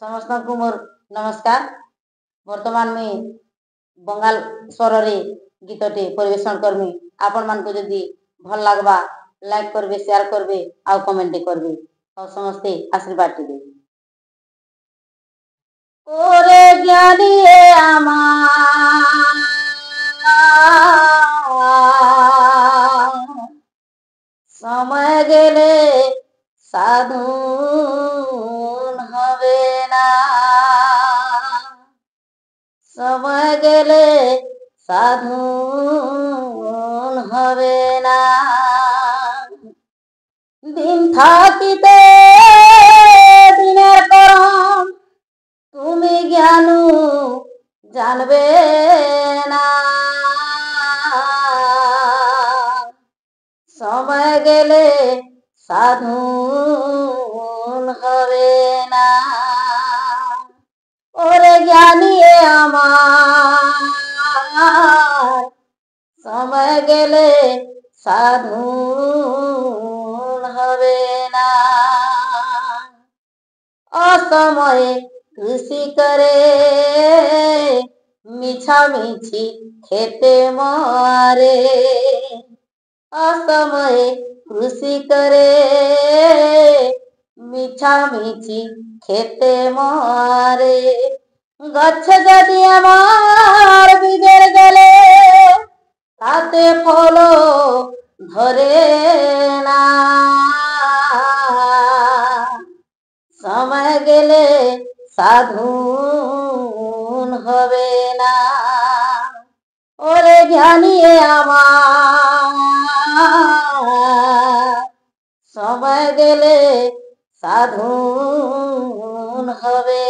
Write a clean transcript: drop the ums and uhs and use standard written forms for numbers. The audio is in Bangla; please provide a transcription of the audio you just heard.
समस्त को मोर नमस्कार। वर्तमान में बंगाल स्वर रे गीतटे परिवेशन करमी। आपण मान को जदी भल लागबा लाइक करबे, शेयर करबे आ कमेंट करबे और समस्ते आशीर्वाद दे। ओरे ज्ञानी আমার समय गेले साधुन হবে না, समय गेले সাধুন হবে না। দিন থাকিতে দিনের করম তুমি জ্ঞানু জানবে না, সময় গেলে সাধুন হবে না। ওরে জ্ঞানী আমার সময় গেলে সাধুন হবে না। অসময়ে কৃষি করে মিছামিছি খেতে মরে, অসময়ে কৃষি করে মিছামিছি খেতে মরে। গছ যদি আমার বিদের গেলে তাতে ফল ধরে না, সময় গেলে সাধুন হবে না। ওরে জ্ঞানী আমার সময় গেলে সাধুন হবে